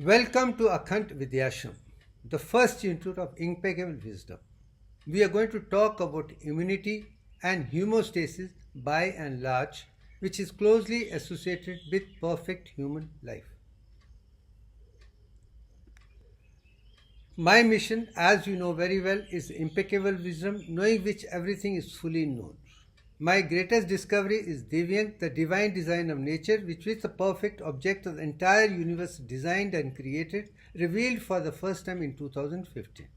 Welcome to Akhand Vidyashram, the first institute of impeccable wisdom. We are going to talk about immunity and homeostasis by and large, which is closely associated with perfect human life. My mission, as you know very well, is impeccable wisdom, knowing which everything is fully known. My greatest discovery is Divyang, the divine design of nature, which is the perfect object of the entire universe designed and created, revealed for the first time in 2015.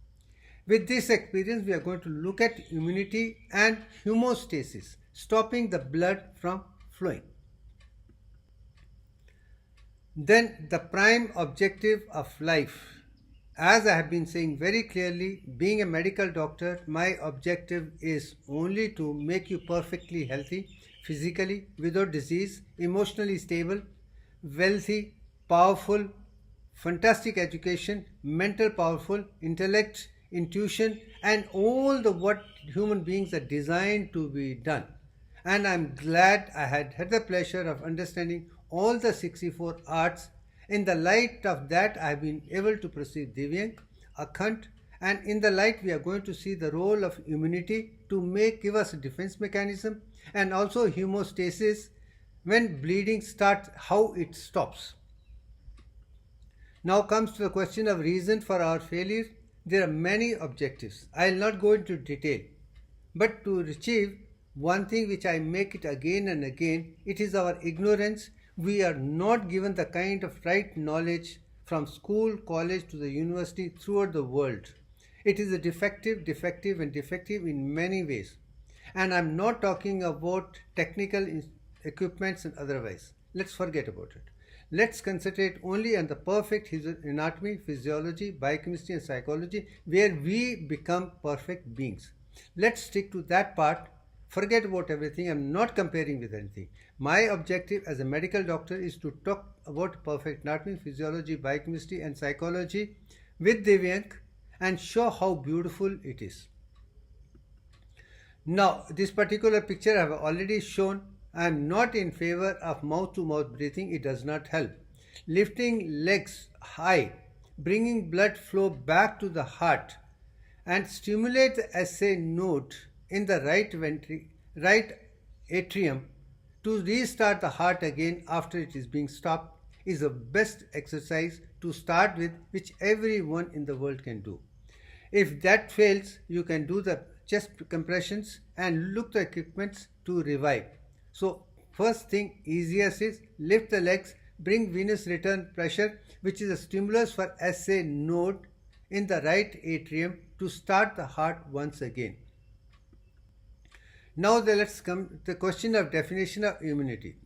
With this experience, we are going to look at immunity and homeostasis, stopping the blood from flowing. Then the prime objective of life. As I have been saying very clearly, being a medical doctor, my objective is only to make you perfectly healthy, physically, without disease, emotionally stable, wealthy, powerful, fantastic education, mental powerful, intellect, intuition, and all the what human beings are designed to be done. And I'm glad I had the pleasure of understanding all the 64 arts. In the light of that, I have been able to perceive Divyang, Akhand, and in the light we are going to see the role of immunity to give us a defense mechanism, and also homeostasis when bleeding starts, how it stops. Now comes to the question of reason for our failure. There are many objectives. I will not go into detail, but to achieve one thing which I make it again and again, it is our ignorance. We are not given the kind of right knowledge from school, college to the university throughout the world. It is a defective in many ways. And I'm not talking about technical equipments and otherwise. Let's forget about it. Let's concentrate only on the perfect anatomy, physiology, biochemistry and psychology where we become perfect beings. Let's stick to that part. Forget about everything. I'm not comparing with anything. My objective as a medical doctor is to talk about perfect anatomy, physiology, biochemistry and psychology with Divyang and show how beautiful it is. Now, this particular picture I have already shown. I am not in favor of mouth-to-mouth breathing. It does not help. Lifting legs high, bringing blood flow back to the heart and stimulate the SA node in the right atrium to restart the heart again after it is being stopped is the best exercise to start with, which everyone in the world can do. If that fails, you can do the chest compressions and look the equipments to revive. So first thing, easiest is lift the legs, bring venous return pressure, which is a stimulus for SA node in the right atrium to start the heart once again. Now let's come to the question of definition of immunity.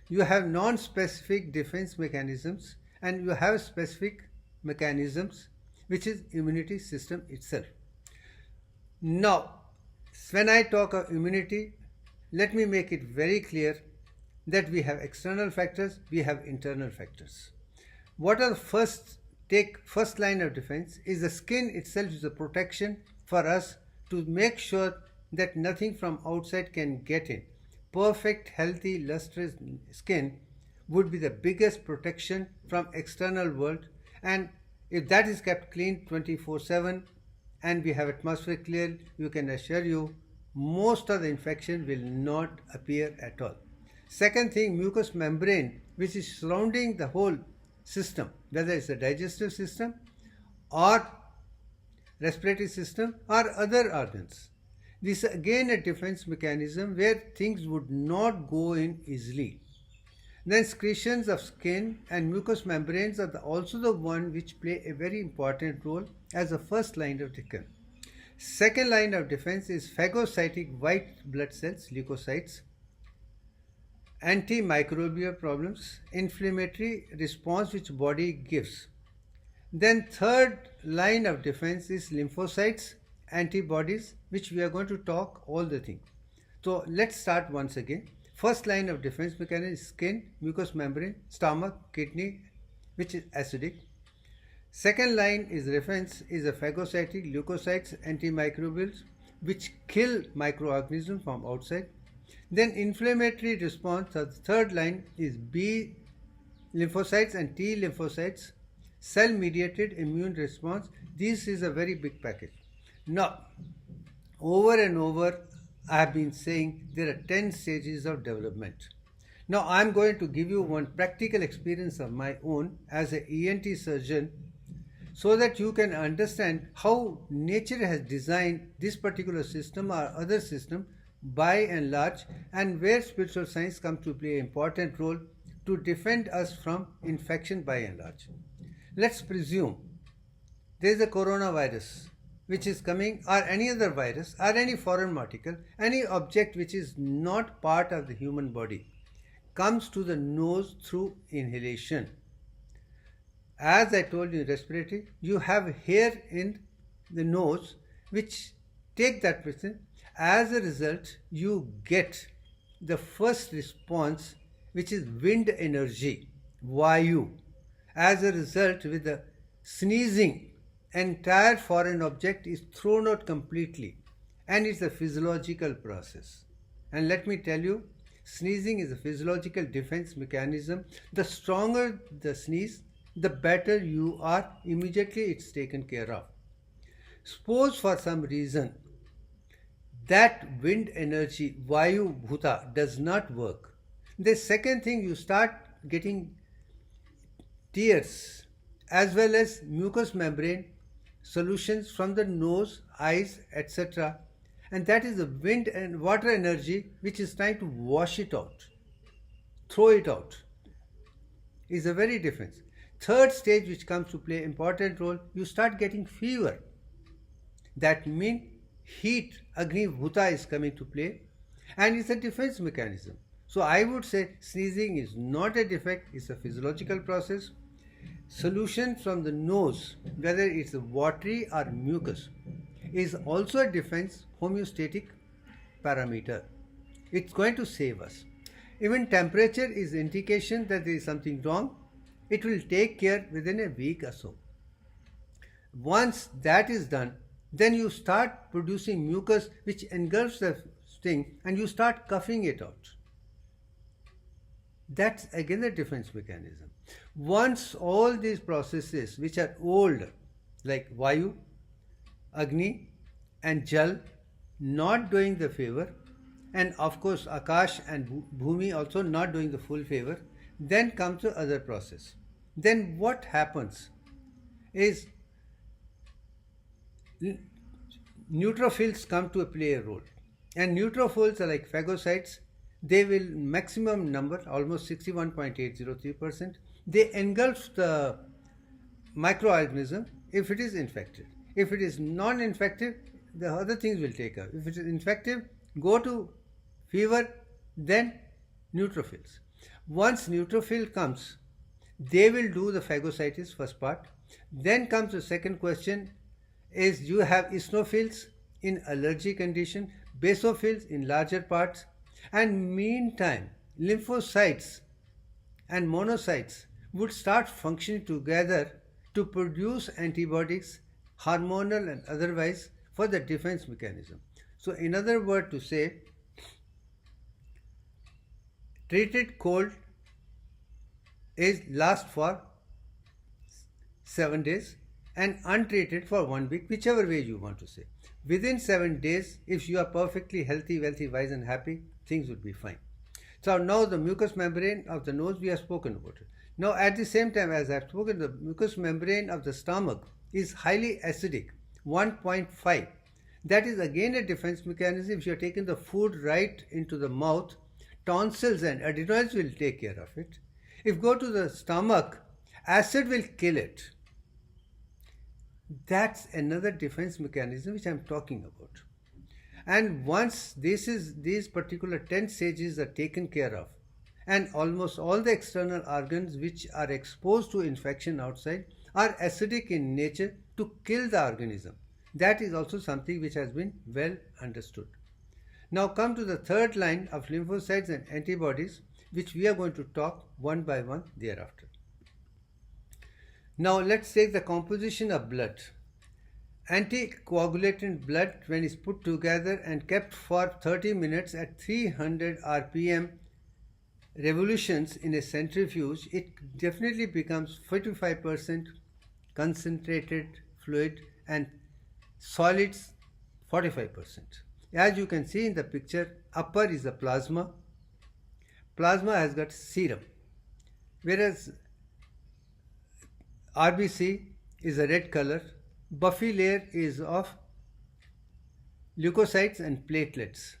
You have non-specific defense mechanisms and you have specific mechanisms, which is immunity system itself. Now, when I talk of immunity, let me make it very clear that we have external factors, we have internal factors. What are the first line of defense is the skin itself is a protection for us to make sure that nothing from outside can get in. Perfect, healthy, lustrous skin would be the biggest protection from external world, and if that is kept clean 24/7 and we have atmosphere clear, you can assure you most of the infection will not appear at all. Second thing, mucous membrane, which is surrounding the whole system, whether it's the digestive system or respiratory system or other organs. This is again a defense mechanism where things would not go in easily. Then secretions of skin and mucous membranes are also the one which play a very important role as a first line of defense. Second line of defense is phagocytic white blood cells, leukocytes, antimicrobial problems, inflammatory response which body gives. Then third line of defense is lymphocytes, antibodies, which we are going to talk all the things. So let's start once again. First line of defense mechanism is skin, mucous membrane, stomach, kidney, which is acidic. Second line is defense is a phagocytic, leukocytes, antimicrobials, which kill microorganisms from outside. Then inflammatory response, the third line is B lymphocytes and T lymphocytes, cell-mediated immune response. This is a very big package. Now, over and over, I have been saying there are 10 stages of development. Now, I am going to give you one practical experience of my own as an ENT surgeon so that you can understand how nature has designed this particular system or other system by and large, and where spiritual science comes to play an important role to defend us from infection by and large. Let's presume there is a coronavirus which is coming, or any other virus, or any foreign particle, any object which is not part of the human body comes to the nose through inhalation. As I told you in respiratory, you have hair in the nose which take that person. As a result, you get the first response, which is wind energy, Vayu. As a result, with the sneezing, entire foreign object is thrown out completely, and it's a physiological process. And let me tell you, sneezing is a physiological defense mechanism. The stronger the sneeze, the better you are. Immediately it's taken care of. Suppose for some reason that wind energy, Vayu Bhuta, does not work. The second thing, you start getting tears as well as mucous membrane solutions from the nose, eyes, etc. And that is the wind and water energy which is trying to wash it out, throw it out. Is a very different. Third stage which comes to play important role, you start getting fever. That means heat, Agni Bhuta, is coming to play, and it's a defense mechanism. So I would say sneezing is not a defect, it's a physiological process. Solution from the nose, whether it's watery or mucus, is also a defense homeostatic parameter. It's going to save us. Even temperature is indication that there is something wrong. It will take care within a week or so. Once that is done, then you start producing mucus which engulfs the thing, and you start coughing it out. That's again a defense mechanism. Once all these processes which are old, like Vayu, Agni and Jal, not doing the favor, and of course Akash and Bhumi also not doing the full favor, then comes the other process. Then what happens is neutrophils come to play a role, and neutrophils are like phagocytes. They will maximum number, almost 61.803%. They engulf the microorganism if it is infected. If it is non-infective, the other things will take care. If it is infective, go to fever, then neutrophils. Once neutrophil comes, they will do the phagocytis, first part. Then comes the second question, is you have eosinophils in allergy condition, basophils in larger parts, and meantime lymphocytes and monocytes would start functioning together to produce antibodies, hormonal and otherwise, for the defense mechanism. So in other words to say, treated cold is last for 7 days and untreated for 1 week, whichever way you want to say. Within 7 days, if you are perfectly healthy, wealthy, wise and happy, things would be fine. So now the mucous membrane of the nose, we have spoken about it. Now at the same time, as I have spoken, the mucous membrane of the stomach is highly acidic, 1.5. That is again a defense mechanism. If you are taking the food right into the mouth, tonsils and adenoids will take care of it. If you go to the stomach, acid will kill it. That's another defense mechanism which I am talking about. And once these particular 10 stages are taken care of, and almost all the external organs which are exposed to infection outside are acidic in nature to kill the organism. That is also something which has been well understood. Now come to the third line of lymphocytes and antibodies, which we are going to talk one by one thereafter. Now let's take the composition of blood. Anticoagulated blood, when it's put together and kept for 30 minutes at 300 rpm revolutions in a centrifuge, it definitely becomes 45% concentrated fluid, and solids 45%. As you can see in the picture, upper is the plasma. Plasma has got serum, whereas RBC is a red color. Buffy layer is of leukocytes and platelets,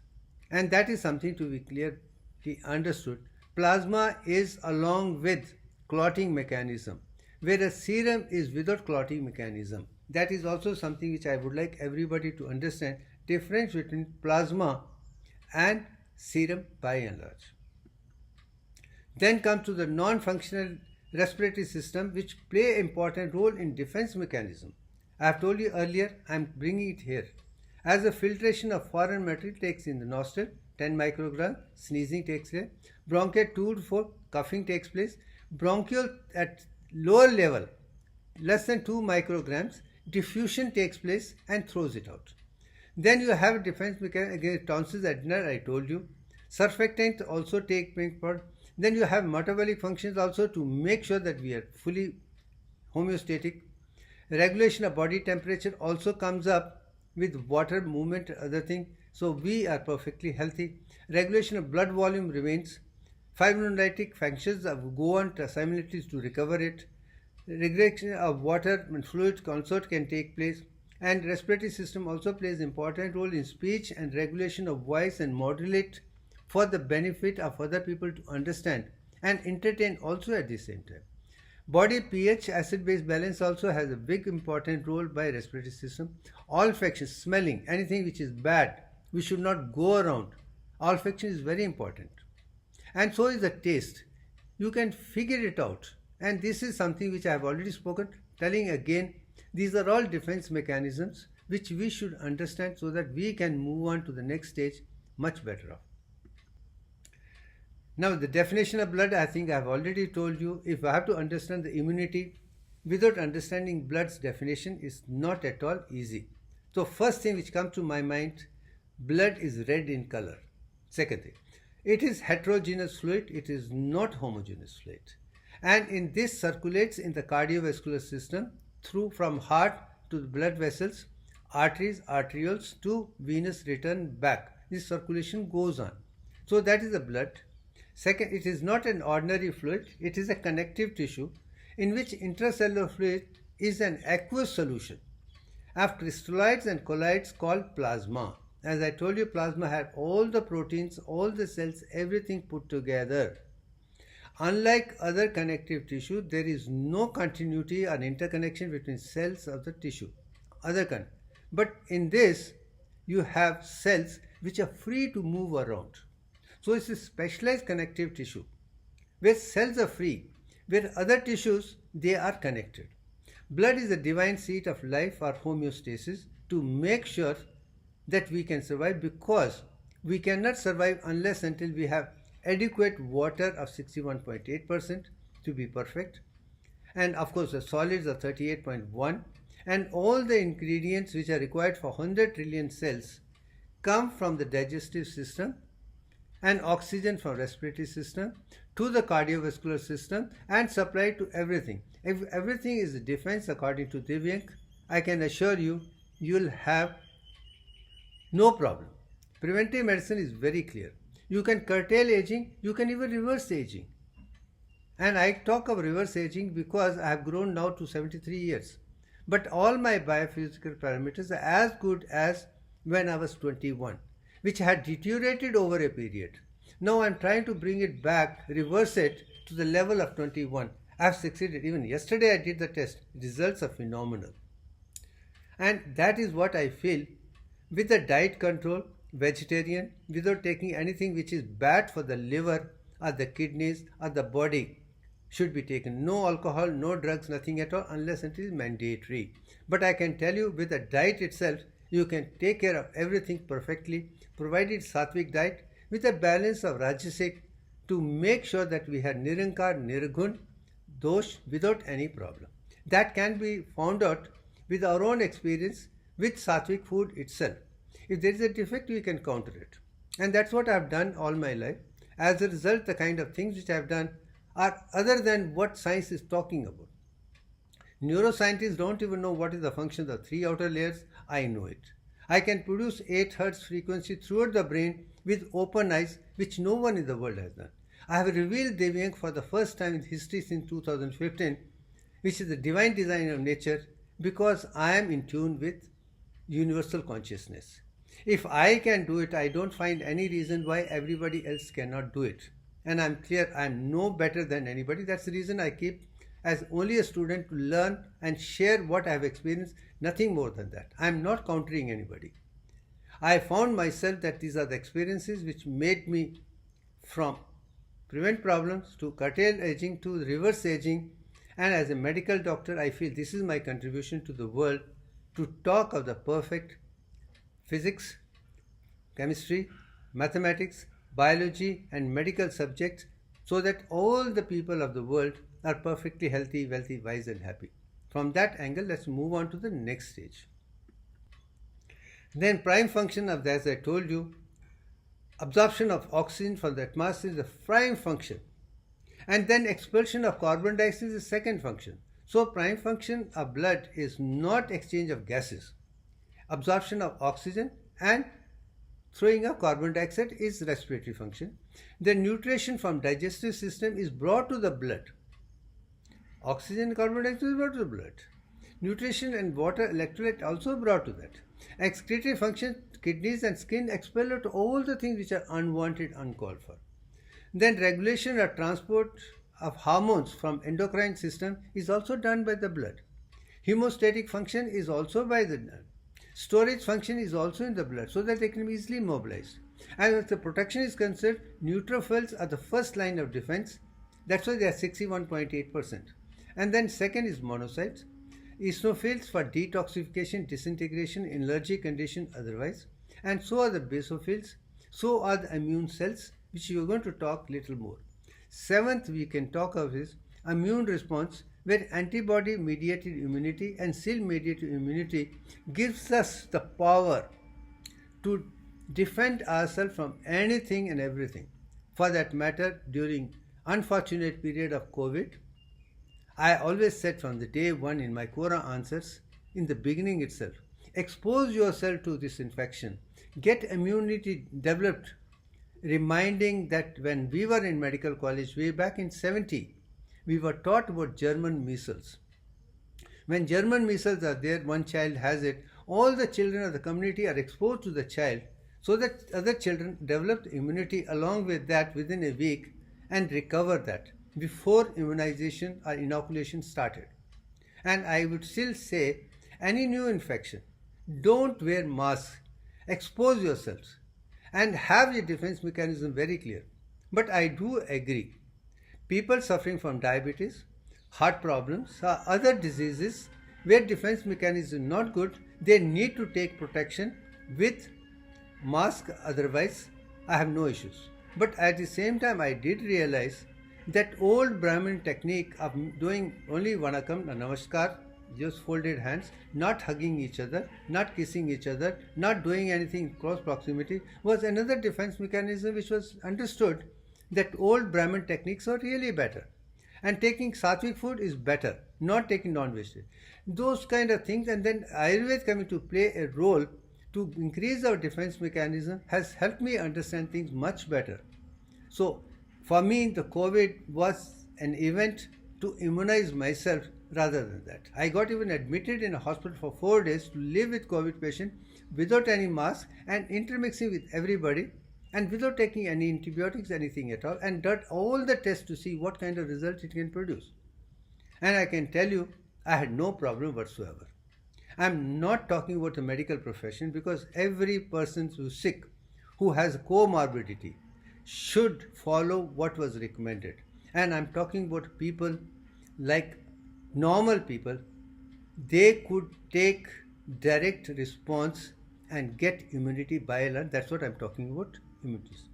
and that is something to be clearly understood. Plasma is along with clotting mechanism, whereas serum is without clotting mechanism. That is also something which I would like everybody to understand, difference between plasma and serum by and large. Then comes to the non-functional respiratory system, which play an important role in defense mechanism. I have told you earlier, I am bringing it here. As the filtration of foreign material takes in the nostril, 10 microgram, sneezing takes place, bronchial 2 to 4, coughing takes place, bronchial at lower level, less than 2 micrograms, diffusion takes place and throws it out. Then you have a defense mechanism against tonsils, adrenal, I told you. Surfactants also take part. Then you have metabolic functions also to make sure that we are fully homeostatic. Regulation of body temperature also comes up with water movement, other thing. So we are perfectly healthy. Regulation of blood volume remains. Fibrinolytic functions go on simultaneously to recover it. Regulation of water and fluid also can take place. And respiratory system also plays important role in speech and regulation of voice and modulate for the benefit of other people to understand and entertain also at the same time. Body pH, acid-base balance also has a big important role by respiratory system. Olfaction, smelling, anything which is bad, we should not go around. Olfaction is very important. And so is the taste. You can figure it out. And this is something which I have already spoken, telling again, these are all defense mechanisms which we should understand so that we can move on to the next stage much better off. Now the definition of blood, I think I have already told you. If I have to understand the immunity without understanding blood's definition is not at all easy. So first thing which comes to my mind, blood is red in color. Second thing, it is heterogeneous fluid, it is not homogeneous fluid. And in this circulates in the cardiovascular system through from heart to the blood vessels, arteries, arterioles to venous return back. This circulation goes on. So that is the blood. Second, it is not an ordinary fluid, it is a connective tissue in which intracellular fluid is an aqueous solution of crystalloids and colloids called plasma. As I told you, plasma has all the proteins, all the cells, everything put together. Unlike other connective tissue, there is no continuity or interconnection between cells of the tissue. But in this, you have cells which are free to move around. So it's a specialized connective tissue where cells are free, where other tissues, they are connected. Blood is the divine seat of life or homeostasis to make sure that we can survive, because we cannot survive unless until we have adequate water of 61.8% to be perfect. And of course the solids are 38.1, and all the ingredients which are required for 100 trillion cells come from the digestive system and oxygen from respiratory system to the cardiovascular system and supplied to everything. If everything is a defense according to Divyank, I can assure you, you will have no problem. Preventive medicine is very clear. You can curtail aging, you can even reverse aging. And I talk of reverse aging because I have grown now to 73 years. But all my biophysical parameters are as good as when I was 21, which had deteriorated over a period. Now I am trying to bring it back, reverse it to the level of 21. I have succeeded. Even yesterday I did the test. Results are phenomenal. And that is what I feel with the diet control, vegetarian, without taking anything which is bad for the liver or the kidneys or the body, should be taken. No alcohol, no drugs, nothing at all, unless it is mandatory. But I can tell you, with the diet itself, you can take care of everything perfectly, provided sattvic diet with a balance of rajasic to make sure that we have nirankar, nirgun, dosh without any problem. That can be found out with our own experience with sattvic food itself. If there is a defect, we can counter it. And that's what I have done all my life. As a result, the kind of things which I have done are other than what science is talking about. Neuroscientists don't even know what is the function of the three outer layers. I know it. I can produce 8 Hz frequency throughout the brain with open eyes, which no one in the world has done. I have revealed Devyang for the first time in history since 2015, which is the divine design of nature, because I am in tune with universal consciousness. If I can do it, I don't find any reason why everybody else cannot do it. And I'm clear I'm no better than anybody. That's the reason I keep as only a student to learn and share what I have experienced, nothing more than that. I'm not countering anybody. I found myself that these are the experiences which made me from prevent problems to curtail aging to reverse aging, and as a medical doctor I feel this is my contribution to the world, to talk of the perfect physics, chemistry, mathematics, biology and medical subjects, so that all the people of the world are perfectly healthy, wealthy, wise and happy. From that angle, let's move on to the next stage. Then prime function of, as I told you, absorption of oxygen from the atmosphere is the prime function, and then expulsion of carbon dioxide is the second function. So prime function of blood is not exchange of gases. Absorption of oxygen and throwing of carbon dioxide is respiratory function. The nutrition from digestive system is brought to the blood. Oxygen and carbon dioxide is brought to the blood. Nutrition and water electrolyte also brought to that. Excretory function, kidneys and skin expel out all the things which are unwanted, uncalled for. Then regulation or transport of hormones from endocrine system is also done by the blood. Hemostatic function is also by the blood. Storage function is also in the blood, so that they can be easily mobilized. And as the protection is concerned, neutrophils are the first line of defense. That's why they are 61.8%. And then second is monocytes. Eosinophils for detoxification, disintegration, in allergic condition otherwise. And so are the basophils. So are the immune cells, which we are going to talk little more. Seventh we can talk of is immune response, where antibody mediated immunity and cell mediated immunity gives us the power to defend ourselves from anything and everything. For that matter, during unfortunate period of COVID, I always said from the day one in my Quora answers, in the beginning itself, expose yourself to this infection, get immunity developed, reminding that when we were in medical college way back in 70, we were taught about German measles. When German measles are there, one child has it, all the children of the community are exposed to the child, so that other children develop immunity along with that within a week and recover that before immunization or inoculation started. And I would still say, any new infection, don't wear masks, expose yourselves and have your defense mechanism very clear. But I do agree, people suffering from diabetes, heart problems or other diseases where defense mechanism is not good, they need to take protection with mask, otherwise I have no issues. But at the same time I did realize that old Brahmin technique of doing only Vanakam, Namaskar, just folded hands, not hugging each other, not kissing each other, not doing anything in close proximity, was another defense mechanism which was understood that old Brahmin techniques are really better. And taking sattvic food is better, not taking non-vegetarian. Those kind of things, and then Ayurveda coming to play a role to increase our defense mechanism has helped me understand things much better. So for me, the COVID was an event to immunize myself rather than that. I got even admitted in a hospital for 4 days to live with COVID patient without any mask and intermixing with everybody and without taking any antibiotics, anything at all, and did all the tests to see what kind of result it can produce. And I can tell you, I had no problem whatsoever. I'm not talking about the medical profession, because every person who's sick, who has comorbidity, should follow what was recommended. And I'm talking about people like normal people. They could take direct response and get immunity by and large. That's what I'm talking about, immunities.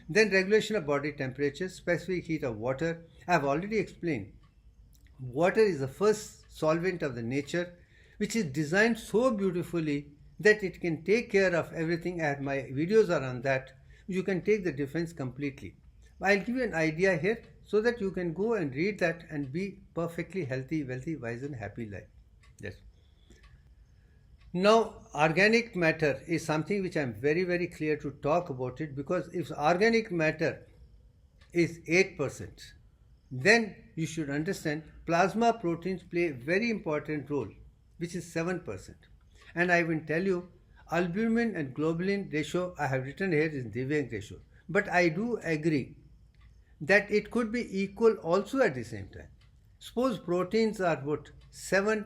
Then regulation of body temperature, specific heat of water. I've already explained. Water is the first solvent of the nature, which is designed so beautifully that it can take care of everything. My videos are on that. You can take the defense completely. I'll give you an idea here. so that you can go and read that and be perfectly healthy, wealthy, wise and happy life. Yes. Now, organic matter is something which I am very, very clear to talk about it, because if organic matter is 8%, then you should understand plasma proteins play a very important role, which is 7%. And I will tell you, albumin and globulin ratio I have written here is Diviang ratio. But I do agree that it could be equal also at the same time. Suppose proteins are what? 7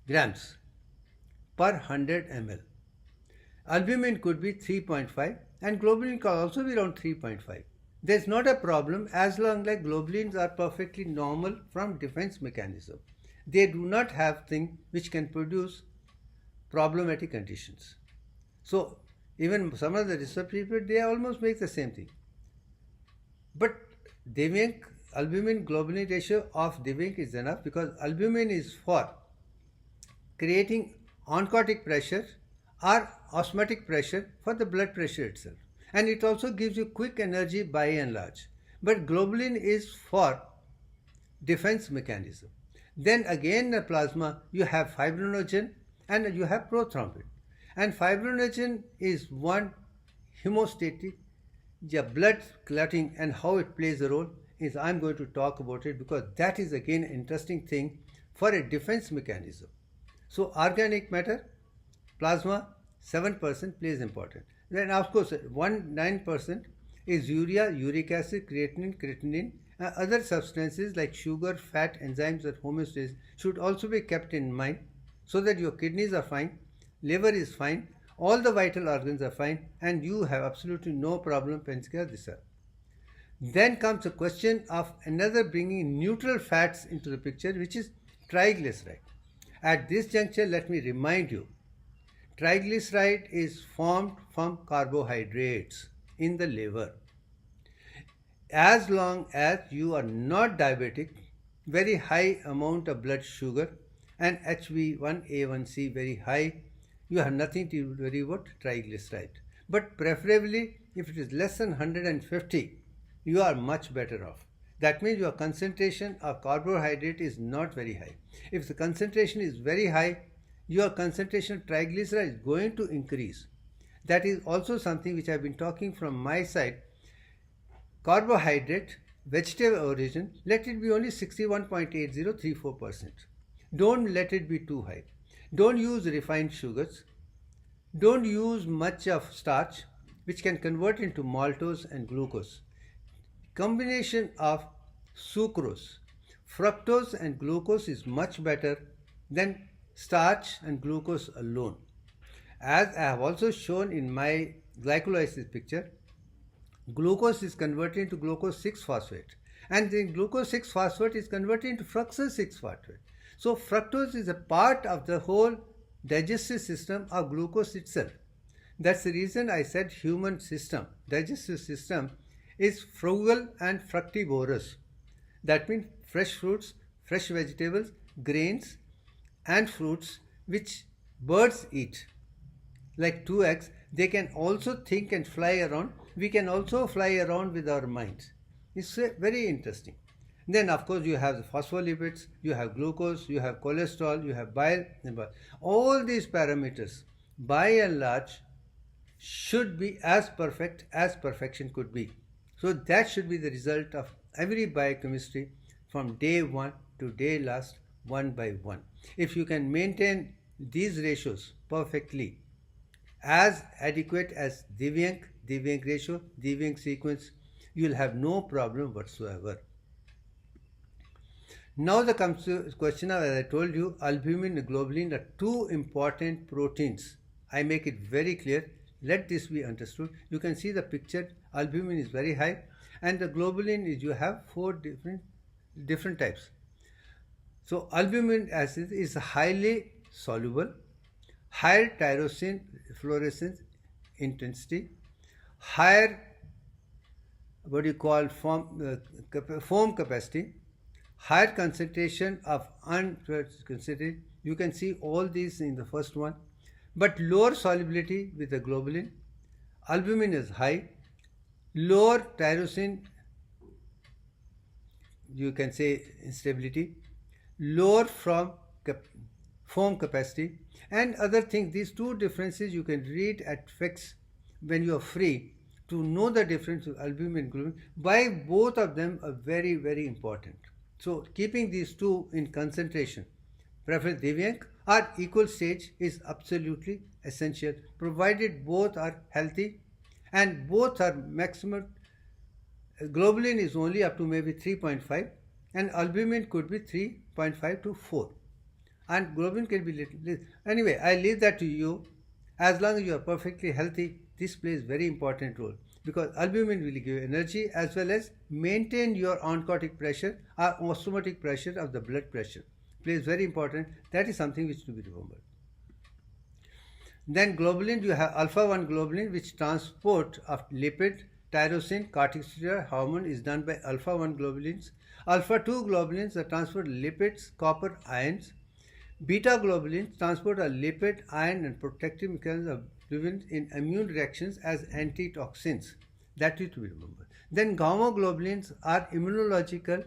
grams per 100 ml. Albumin could be 3.5 and globulin could also be around 3.5. There's not a problem as long as globulins are perfectly normal from defense mechanism. They do not have things which can produce problematic conditions. So even some of the research people, they almost make the same thing. But Diviang, albumin globulin ratio of Diviang is enough, because albumin is for creating oncotic pressure or osmotic pressure for the blood pressure itself. And it also gives you quick energy by and large. But globulin is for defense mechanism. Then again in the plasma you have fibrinogen and you have prothrombin. And fibrinogen is one hemostatic, blood clotting, and how it plays a role is I'm going to talk about it, because that is again an interesting thing for a defense mechanism. So organic matter, plasma 7% plays important. Then of course 9% is urea, uric acid, creatinine, and other substances like sugar, fat, enzymes or homeostasis should also be kept in mind, so that your kidneys are fine, liver is fine, all the vital organs are fine, and you have absolutely no problem pancreas this. Then comes the question of another bringing neutral fats into the picture, which is triglyceride. At this juncture, let me remind you, triglyceride is formed from carbohydrates in the liver. As long as you are not diabetic, very high amount of blood sugar and HbA1c very high, you have nothing to worry about triglyceride. But preferably, if it is less than 150, you are much better off. That means your concentration of carbohydrate is not very high. If the concentration is very high, your concentration of triglyceride is going to increase. That is also something which I have been talking from my side. Carbohydrate, vegetable origin, let it be only 61.8034%. Don't let it be too high. Don't use refined sugars. Don't use much of starch, which can convert into maltose and glucose. Combination of sucrose, fructose and glucose is much better than starch and glucose alone. As I have also shown in my glycolysis picture, glucose is converted into glucose 6-phosphate, and then glucose 6-phosphate is converted into fructose 6-phosphate. So fructose is a part of the whole digestive system of glucose itself. That's the reason I said human system, digestive system, is frugal and fructivorous. That means fresh fruits, fresh vegetables, grains and fruits which birds eat. Like 2 eggs, they can also think and fly around. We can also fly around with our minds. It's very interesting. Then of course you have the phospholipids, you have glucose, you have cholesterol, you have bile. All these parameters by and large should be as perfect as perfection could be. So that should be the result of every biochemistry from day 1 to day last, one by one. If you can maintain these ratios perfectly, as adequate as Diviang ratio, Diviang sequence, you will have no problem whatsoever. Now there comes to question of, as I told you, albumin and globulin are two important proteins. I make it very clear. Let this be understood. You can see the picture. Albumin is very high, and the globulin is, you have 4 different types. So albumin acid is highly soluble, higher tyrosine fluorescence intensity, higher foam capacity, higher concentration of unconcentrated. You can see all these in the first one, but lower solubility with the globulin. Albumin is high, lower tyrosine you can say instability, lower from foam capacity, and other things. These two differences you can read at fix when you are free to know the difference of albumin and globulin. Why both of them are very, very important. So keeping these two in concentration, preferred Divyank, or equal stage is absolutely essential, provided both are healthy and both are maximum. Globulin is only up to maybe 3.5 and albumin could be 3.5 to 4, and globulin can be little. Anyway, I leave that to you. As long as you are perfectly healthy, this plays very important role, because albumin will give you energy as well as maintain your oncotic pressure or osmotic pressure of the blood pressure. Plays very important. That is something which to be remembered. Then globulin, you have alpha-1 globulin, which transport of lipid, tyrosine, corticosteroid hormone is done by alpha-1 globulins. Alpha-2 globulins are transport lipids, copper, ions. Beta globulins transport a lipid, iron and protective mechanism of globulins in immune reactions as antitoxins. That is to be remembered. Then gamma globulins are immunological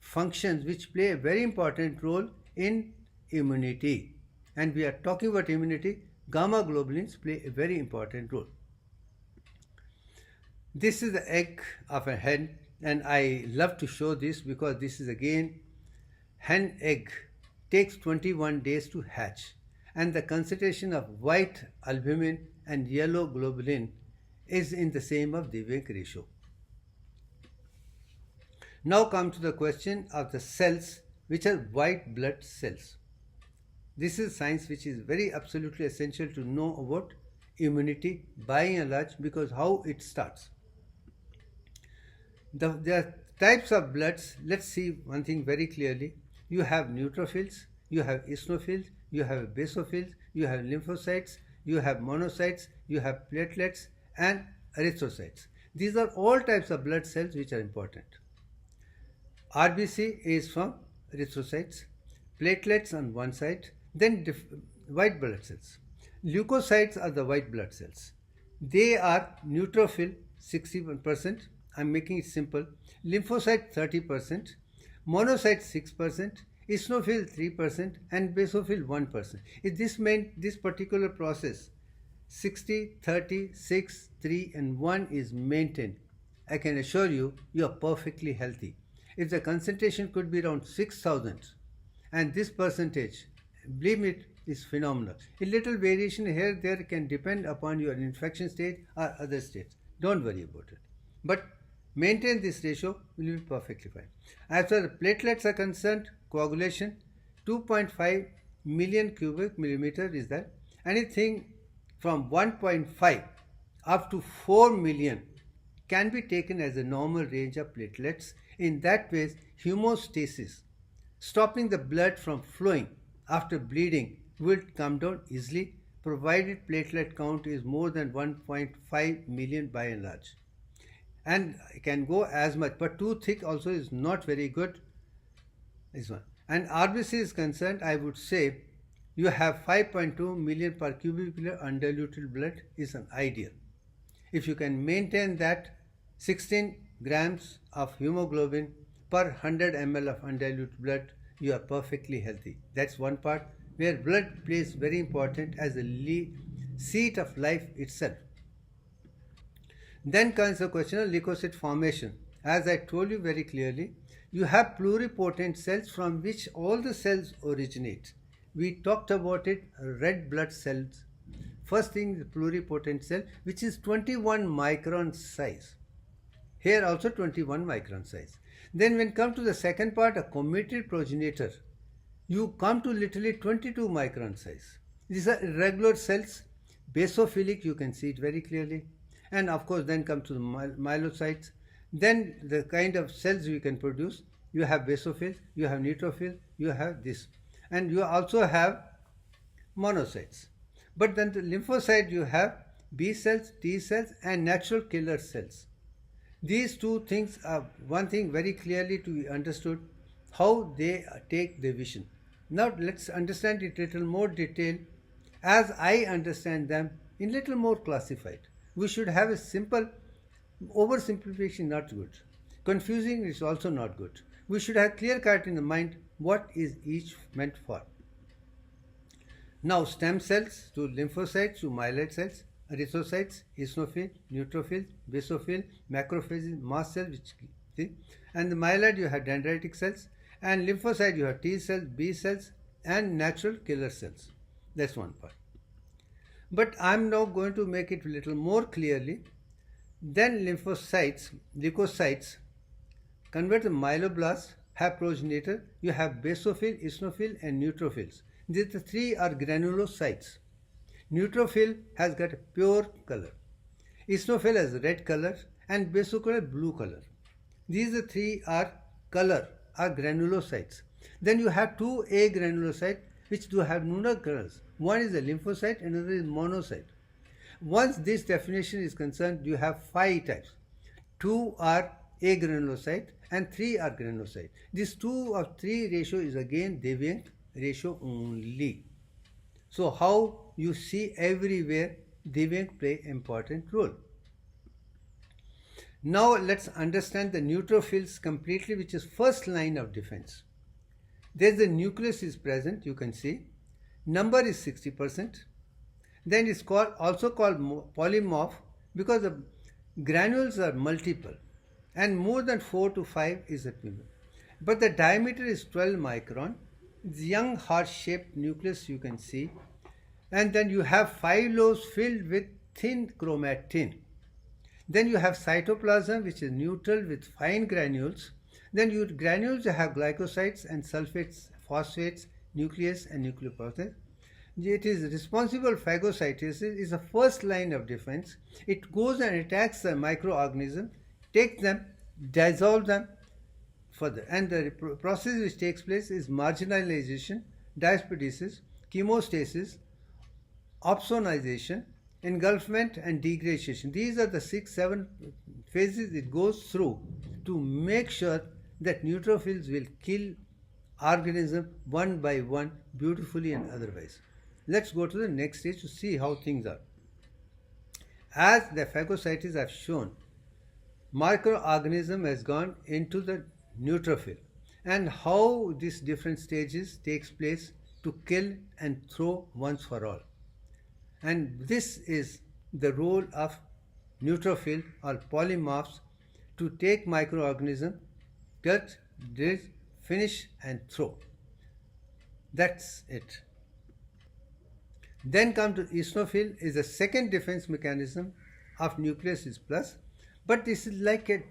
functions which play a very important role in immunity. And we are talking about immunity. Gamma globulins play a very important role. This is the egg of a hen, and I love to show this because this is again hen egg takes 21 days to hatch, and the concentration of white albumin and yellow globulin is in the same of Divyank ratio. Now come to the question of the cells which are white blood cells. This is science which is very absolutely essential to know about immunity by and large, because how it starts. There are types of bloods. Let's see one thing very clearly. You have neutrophils, you have eosinophils, you have basophils, you have lymphocytes, you have monocytes, you have platelets and erythrocytes. These are all types of blood cells which are important. RBC is from erythrocytes, platelets on one side, then white blood cells. Leukocytes are the white blood cells. They are neutrophil 61%, I'm making it simple, lymphocyte 30%, monocyte 6%, eosinophil 3% and basophil 1%. If this particular process 60, 30, 6, 3 and 1 is maintained, I can assure you, you are perfectly healthy. If the concentration could be around 6,000 and this percentage, believe me, is phenomenal. A little variation here there can depend upon your infection state or other states. Don't worry about it. But maintain this ratio, will be perfectly fine. As far as platelets are concerned, coagulation 2.5 million cubic millimeter is that. Anything from 1.5 up to 4 million can be taken as a normal range of platelets. In that way, hemostasis, stopping the blood from flowing after bleeding, will come down easily, provided platelet count is more than 1.5 million by and large. And it can go as much, but too thick also is not very good. This one. And RBC is concerned, I would say you have 5.2 million per cubic meter undiluted blood is an ideal. If you can maintain that, 16 grams of hemoglobin per 100 ml of undiluted blood, you are perfectly healthy. That's one part where blood plays very important as a seat of life itself. Then comes the question of leukocyte formation. As I told you very clearly, you have pluripotent cells from which all the cells originate. We talked about it, red blood cells. First thing, the pluripotent cell, which is 21 micron size. Here also 21 micron size. Then when come to the second part, a committed progenitor, you come to literally 22 micron size. These are irregular cells, basophilic, you can see it very clearly. And of course then come to the myelocytes. Then the kind of cells you can produce, you have basophils, you have neutrophils, you have this. And you also have monocytes. But then the lymphocyte you have B cells, T cells and natural killer cells. These two things are one thing very clearly to be understood, how they take division. Now let's understand it in little more detail as I understand them in little more classified. We should have a simple, oversimplification not good. Confusing is also not good. We should have clear cut in the mind what is each meant for. Now stem cells to lymphocytes to myeloid cells, erythrocytes, eosinophil, neutrophil, basophil, macrophages, mast cell, and the myeloid you have dendritic cells, and lymphocyte you have T cells, B cells, and natural killer cells. That's one part. But I'm now going to make it a little more clearly. Then lymphocytes, leukocytes, convert the myeloblasts, have progenitor. You have basophil, eosinophil, and neutrophils. These three are granulocytes. Neutrophil has got a pure color. Eosinophil has red color, and basophil blue color. These three are granulocytes. Then you have two agranulocytes which do have null colors. One is a lymphocyte, another is monocyte. Once this definition is concerned, you have 5 types. 2 are agranulocyte and 3 are granulocyte. This 2:3 ratio is again deviant ratio only. So how you see everywhere deviant play important role. Now let's understand the neutrophils completely, which is first line of defense. There's the nucleus is present, you can see. Number is 60%. Then it's also called polymorph because the granules are multiple and more than 4 to 5 is a pimple. But the diameter is 12 micron. It's young heart-shaped nucleus you can see. And then you have 5 lobes filled with thin chromatin. Then you have cytoplasm which is neutral with fine granules. Then granules have glycosides and sulfates, phosphates, nucleus and nucleoproteins. It is responsible phagocytosis is the first line of defense. It goes and attacks the microorganism, takes them, dissolves them further. And the process which takes place is marginalization, diastasis, chemostasis, opsonization, engulfment and degradation. These are the 6-7 phases it goes through to make sure that neutrophils will kill organism one by one beautifully and otherwise. Let's go to the next stage to see how things are. As the phagocytes have shown, microorganism has gone into the neutrophil and how these different stages takes place to kill and throw once for all. And this is the role of neutrophil or polymorphs to take microorganism, cut, finish and throw. That's it. Then come to eosinophil is the second defense mechanism of nucleus is plus, but this is like a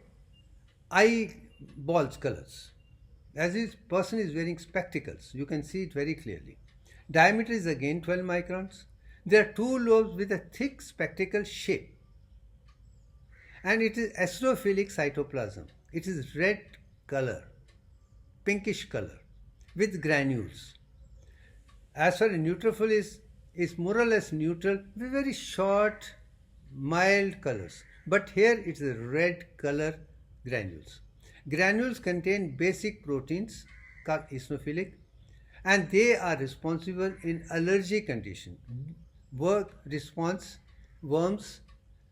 eyeballs colors. As this person is wearing spectacles, you can see it very clearly. Diameter is again 12 microns. There are 2 lobes with a thick spectacle shape. And it is eosinophilic cytoplasm. It is red color, pinkish color with granules. As far as neutrophil is more or less neutral with very short, mild colors. But here it is a red color granules. Granules contain basic proteins called eosinophilic and they are responsible in allergy condition, work response, worms,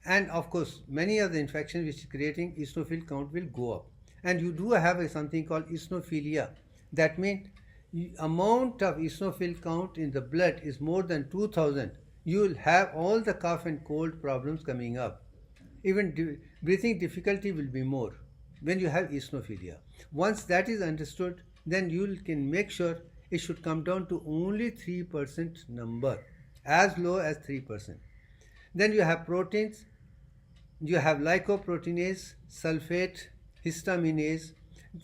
and of course many of the infections which is creating eosinophil count will go up. And you do have something called eosinophilia. That means amount of eosinophil count in the blood is more than 2000. You will have all the cough and cold problems coming up. Even breathing difficulty will be more when you have eosinophilia. Once that is understood, then you can make sure it should come down to only 3% number, as low as 3%. Then you have proteins. You have glycoproteinase, sulfate, histaminase.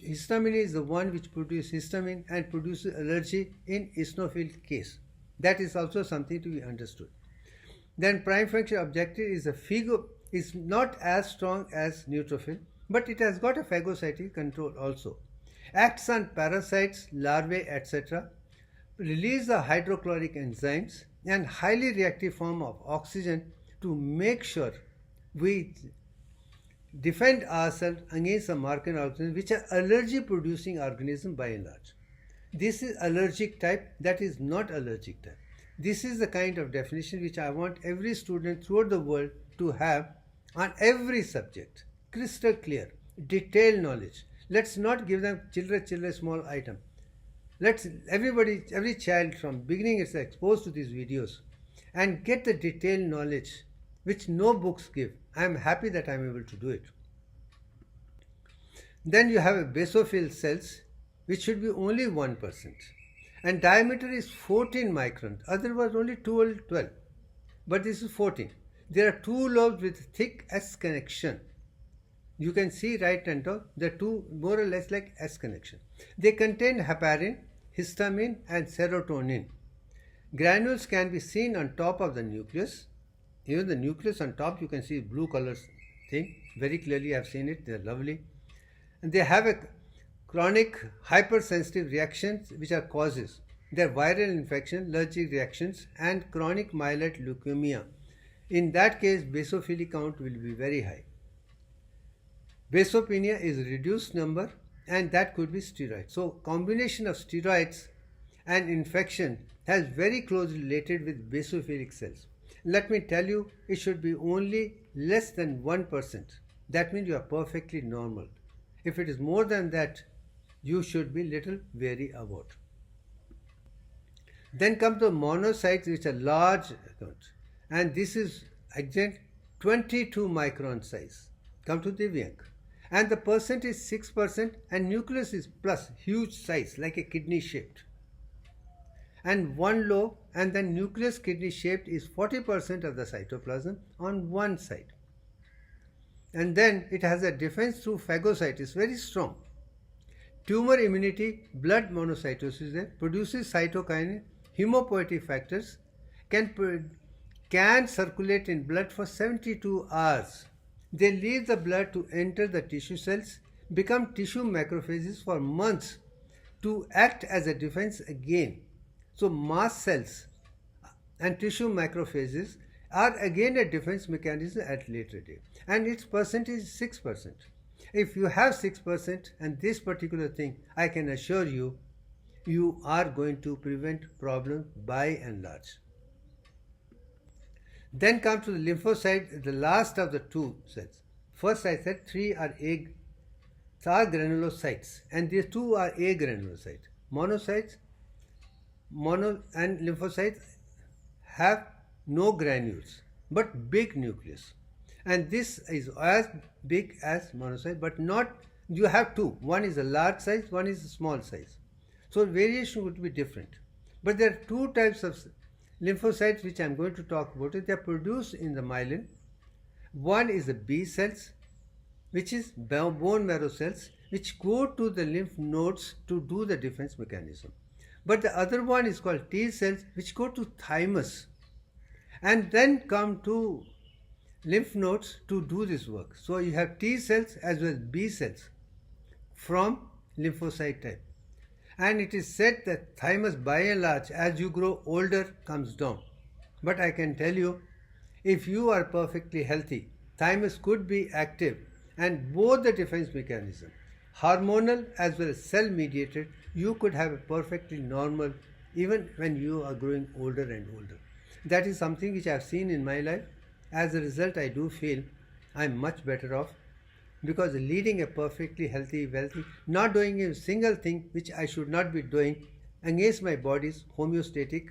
Histamine is the one which produces histamine and produces allergy in eosinophil case. That is also something to be understood. Then prime function objective is is not as strong as neutrophil, but it has got a phagocytic control also. Acts on parasites, larvae, etc. Release the hydrochloric enzymes and highly reactive form of oxygen to make sure we defend ourselves against the microorganisms which are allergy producing organism by and large. This is allergic type, that is not allergic type. This is the kind of definition which I want every student throughout the world to have on every subject. Crystal clear, detailed knowledge. Let's not give them children small item. Let's every child from beginning is exposed to these videos and get the detailed knowledge which no books give. I am happy that I am able to do it. Then you have a basophil cells which should be only 1% and diameter is 14 microns, otherwise only 12, but this is 14. There are two lobes with thick S connection. You can see right and top, the two more or less like S connection. They contain heparin, histamine and serotonin. Granules can be seen on top of the nucleus. Even the nucleus on top you can see blue color thing. Very clearly I have seen it, they are lovely. And they have a chronic hypersensitive reactions which are causes. They are viral infection, allergic reactions and chronic myeloid leukemia. In that case, basophilic count will be very high. Basopenia is reduced number and that could be steroids. So combination of steroids and infection has very closely related with basophilic cells. Let me tell you, it should be only less than 1%. That means you are perfectly normal. If it is more than that, you should be little wary about. Then come the monocytes which are large and this is exact 22 micron size. Come to Divyank. And the percent is 6% and nucleus is plus, huge size like a kidney shaped. And one lobe and then nucleus kidney shaped is 40% of the cytoplasm on one side. And then it has a defense through phagocytes, very strong. Tumor immunity, blood monocytosis produces cytokine, hemopoietic factors, can circulate in blood for 72 hours. They leave the blood to enter the tissue cells, become tissue macrophages for months to act as a defense again. So mast cells and tissue macrophages are again a defense mechanism at later date. And its percentage is 6%. If you have 6% and this particular thing, I can assure you, you are going to prevent problems by and large. Then come to the lymphocyte, the last of the two cells. First I said three are granulocytes and these two are agranulocytes. Monocytes and lymphocytes have no granules but big nucleus. And this is as big as monocyte but not, you have two. One is a large size, one is a small size. So variation would be different. But there are two types of lymphocytes which I am going to talk about. They are produced in the myelin. One is the B cells, which is bone marrow cells, which go to the lymph nodes to do the defense mechanism. But the other one is called T cells, which go to thymus and then come to lymph nodes to do this work. So you have T cells as well as B cells from lymphocyte type. And it is said that thymus by and large as you grow older comes down. But I can tell you, if you are perfectly healthy, thymus could be active and both the defense mechanism, hormonal as well as cell mediated, you could have a perfectly normal even when you are growing older and older. That is something which I have seen in my life. As a result, I do feel I am much better off because leading a perfectly healthy, wealthy, not doing a single thing which I should not be doing against my body's homeostatic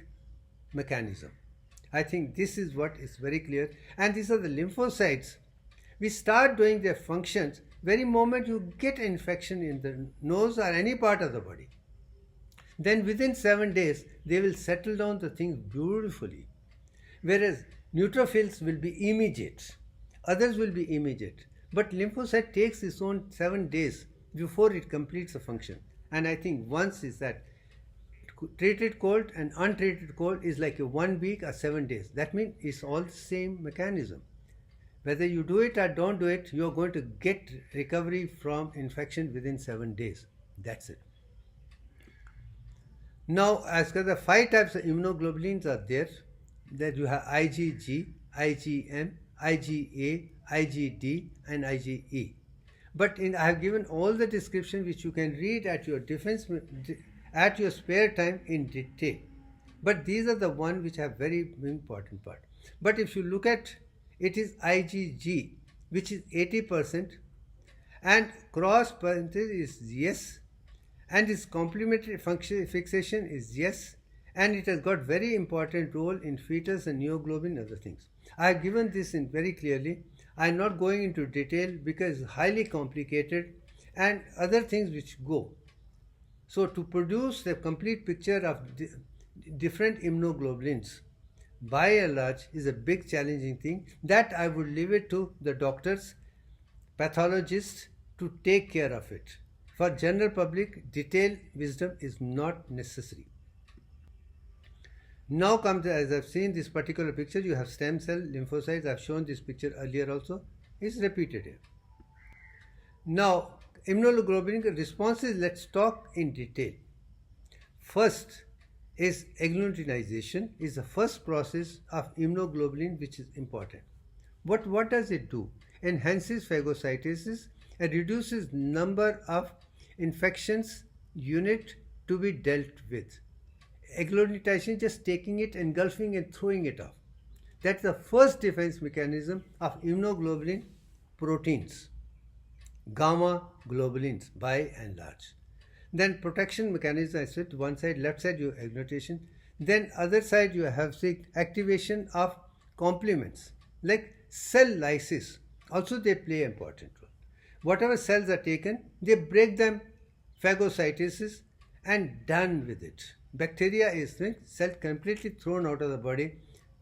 mechanism. I think this is what is very clear. And these are the lymphocytes. We start doing their functions very moment you get an infection in the nose or any part of the body. Then within 7 days, they will settle down the things beautifully. Whereas neutrophils will be immediate, others will be immediate. But lymphocyte takes its own 7 days before it completes the function. And I think once is that treated cold and untreated cold is like a 1 week or 7 days. That means it's all the same mechanism. Whether you do it or don't do it, you're going to get recovery from infection within 7 days. That's it. Now, as for the 5 types of immunoglobulins are there, that you have IgG, IgM, IgA, IgD and IgE. But I have given all the description which you can read at your at your spare time in detail. But these are the one which have very important part. But if you look at it is IgG which is 80% and cross parenthesis is yes, and its complementary function fixation is yes, and it has got very important role in fetus and neoglobin and other things. I have given this in very clearly. I am not going into detail because it's highly complicated and other things which go. So to produce the complete picture of different immunoglobulins by and large is a big challenging thing that I would leave it to the doctors, pathologists to take care of it. For general public, detailed wisdom is not necessary. Now comes, as I've seen this particular picture, you have stem cell lymphocytes. I've shown this picture earlier also. It's repeated here. Now, immunoglobulin responses, let's talk in detail. First is agglutinization, is the first process of immunoglobulin which is important. What does it do? Enhances phagocytosis and reduces number of infections unit to be dealt with. Agglutination, just taking it, engulfing and throwing it off. That's the first defense mechanism of immunoglobulin proteins, gamma globulins by and large. Then protection mechanism, I said, one side, left side you have agglutination, then other side you have the activation of complements like cell lysis. Also they play an important role. Whatever cells are taken, they break them, phagocytosis, and done with it. Bacteria is cell completely thrown out of the body.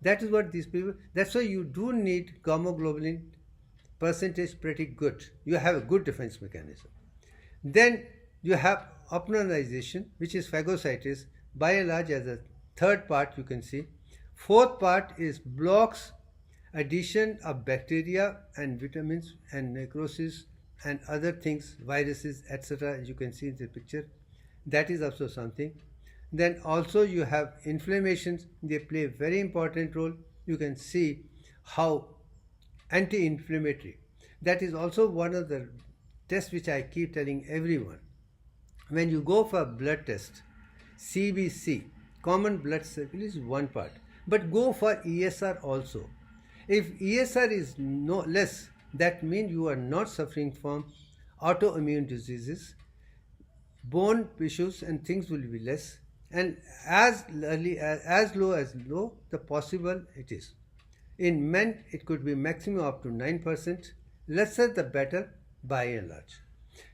That is what these people, that's why you do need gamma globulin percentage pretty good. You have a good defense mechanism. Then you have opsonization, which is phagocytosis, by and large as a third part you can see. Fourth part is blocks addition of bacteria and vitamins and necrosis and other things, viruses, etc. as you can see in the picture. That is also something. Then also you have inflammations, they play a very important role. You can see how anti-inflammatory. That is also one of the tests which I keep telling everyone. When you go for a blood test, CBC, common blood cycle is one part, but go for ESR also. If ESR is no less, that means you are not suffering from autoimmune diseases, bone issues and things will be less, and as low as low the possible it is. In men it could be maximum up to 9%, lesser the better by and large.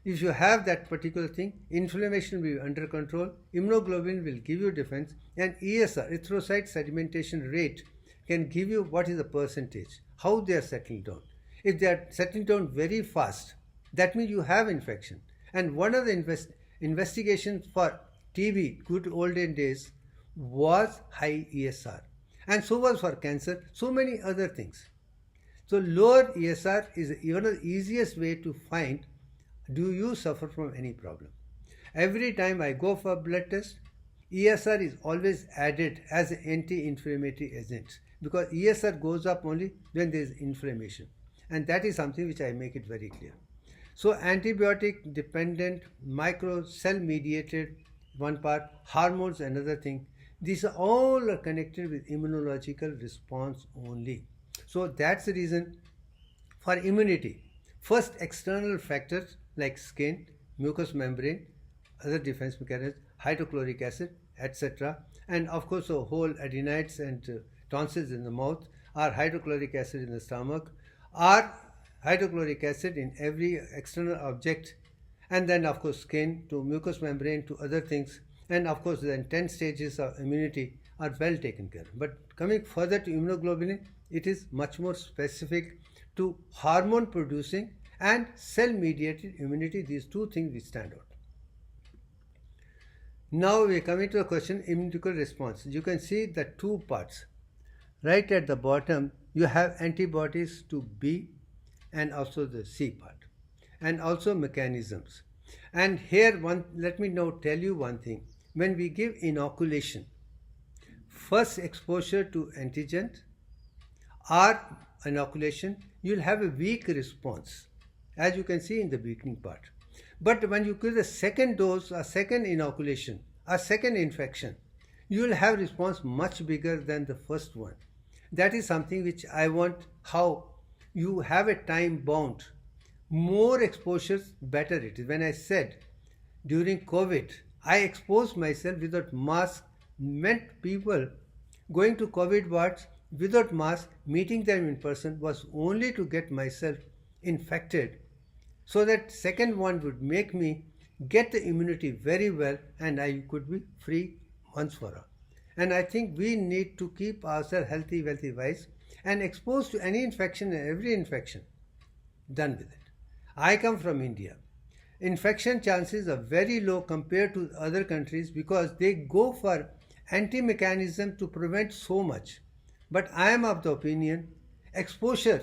If you have that particular thing, inflammation will be under control, immunoglobulin will give you defense, and ESR, erythrocyte sedimentation rate, can give you what is the percentage, how they are settling down. If they are settling down very fast, that means you have infection. And one of the investigations for TB, good olden days, was high ESR. And so was for cancer, so many other things. So lower ESR is one of the easiest way to find, do you suffer from any problem? Every time I go for a blood test, ESR is always added as an anti-inflammatory agent, because ESR goes up only when there is inflammation, and that is something which I make it very clear. So antibiotic dependent, micro cell mediated, one part, hormones another thing, these are all connected with immunological response only. So that's the reason for immunity. First, external factors like skin, mucous membrane, other defense mechanisms, hydrochloric acid, etc. And of course, the whole adenites and tonsils in the mouth, or hydrochloric acid in the stomach, or hydrochloric acid in every external object, and then of course skin to mucous membrane to other things, and of course then 10 stages of immunity are well taken care of. But coming further to immunoglobulin, it is much more specific to hormone producing and cell mediated immunity, these two things which stand out. Now we are coming to the question immunity response. You can see the two parts. Right at the bottom you have antibodies to B and also the C part, and also mechanisms. And here let me now tell you one thing. When we give inoculation, first exposure to antigen or inoculation, you will have a weak response, as you can see in the beginning part. But when you give the second dose, a second inoculation, a second infection, you will have response much bigger than the first one. That is something which I want, how you have a time bound. more exposures, better it is. When I said during COVID, I exposed myself without mask, meant people going to COVID wards without mask, meeting them in person was only to get myself infected, so that second one would make me get the immunity very well and I could be free once for all. And I think we need to keep ourselves healthy, wealthy, wise, and exposed to any infection and every infection. Done with it. I come from India. Infection chances are very low compared to other countries because they go for anti-mechanism to prevent so much. But I am of the opinion exposure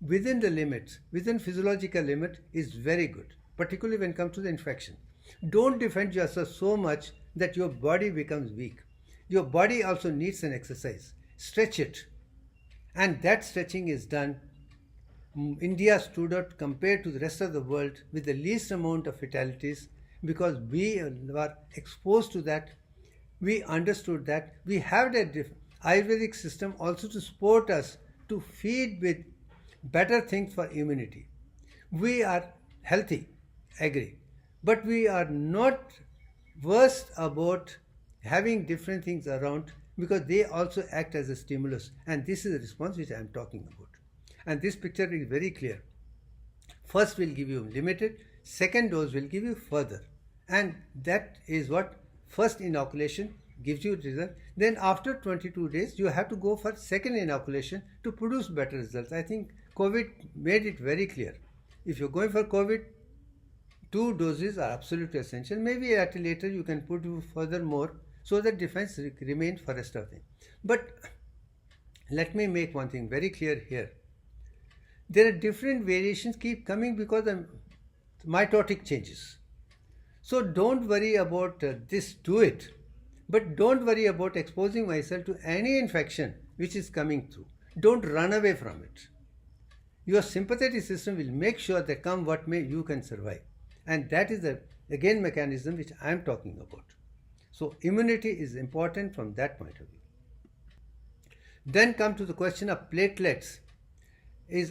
within the limits, within physiological limit is very good, particularly when it comes to the infection. Don't defend yourself so much that your body becomes weak. Your body also needs an exercise. Stretch it. And that stretching is done. India stood out compared to the rest of the world with the least amount of fatalities because we were exposed to that. We understood that. We have that Ayurvedic system also to support us to feed with better things for immunity. We are healthy, agree, but we are not worst about having different things around because they also act as a stimulus, and this is the response which I am talking about. And this picture is very clear. First will give you limited, second dose will give you further, and that is what first inoculation gives you result. Then after 22 days you have to go for second inoculation to produce better results. I think COVID made it very clear. If you're going for COVID, 2 doses are absolutely essential. Maybe at a later you can put further more so that defense remains for rest of the thing. But let me make one thing very clear here. There are different variations keep coming because of mitotic changes. So don't worry about this, do it. But don't worry about exposing myself to any infection which is coming through. Don't run away from it. Your sympathetic system will make sure that come what may you can survive. And that is the again mechanism which I am talking about. So immunity is important from that point of view. Then come to the question of platelets.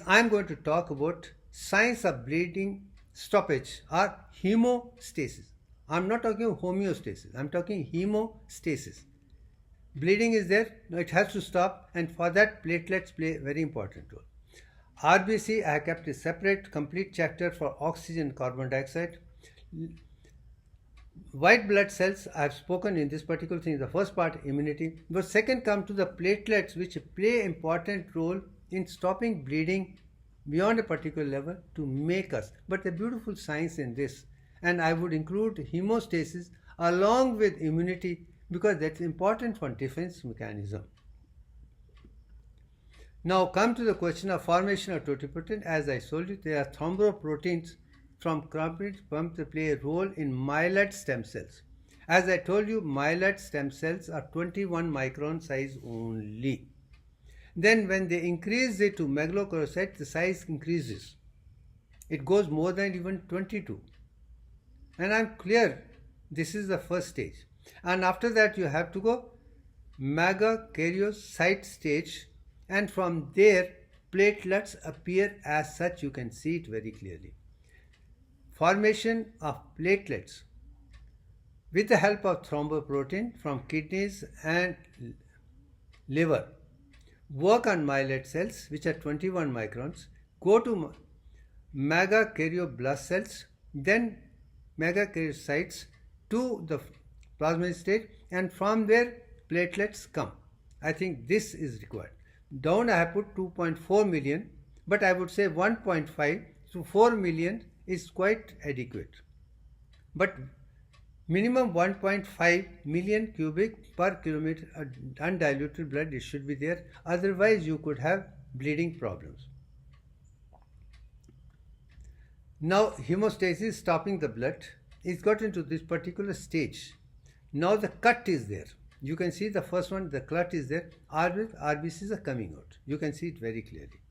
I am going to talk about signs of bleeding stoppage or hemostasis. I am not talking of homeostasis. I am talking hemostasis. Bleeding is there, it has to stop, and for that platelets play a very important role. RBC, I have kept a separate complete chapter for oxygen, carbon dioxide. White blood cells, I have spoken in this particular thing, the first part immunity. But second come to the platelets which play important role in stopping bleeding beyond a particular level to make us. But the beautiful science in this, and I would include hemostasis along with immunity because that's important for defense mechanism. Now come to the question of formation of totipotent. As I told you, there are thromboproteins from chromatin pump that play a role in myeloid stem cells. As I told you, myeloid stem cells are 21 micron size only. Then when they increase it to megalocorocytes, the size increases. It goes more than even 22. And I'm clear, this is the first stage. And after that you have to go megakaryocyte stage, and from there platelets appear as such. You can see it very clearly. Formation of platelets with the help of thromboprotein from kidneys and liver work on myeloid cells which are 21 microns, go to megakaryoblast cells, then megakaryocytes to the plasma state, and from there platelets come. I think this is required. Down I have put 2.4 million, but I would say 1.5 to 4 million is quite adequate. But minimum 1.5 million cubic per kilometer undiluted blood, it should be there. Otherwise you could have bleeding problems. Now hemostasis, stopping the blood, is got into this particular stage. Now the cut is there. You can see the first one, the clot is there. RBCs are coming out. You can see it very clearly.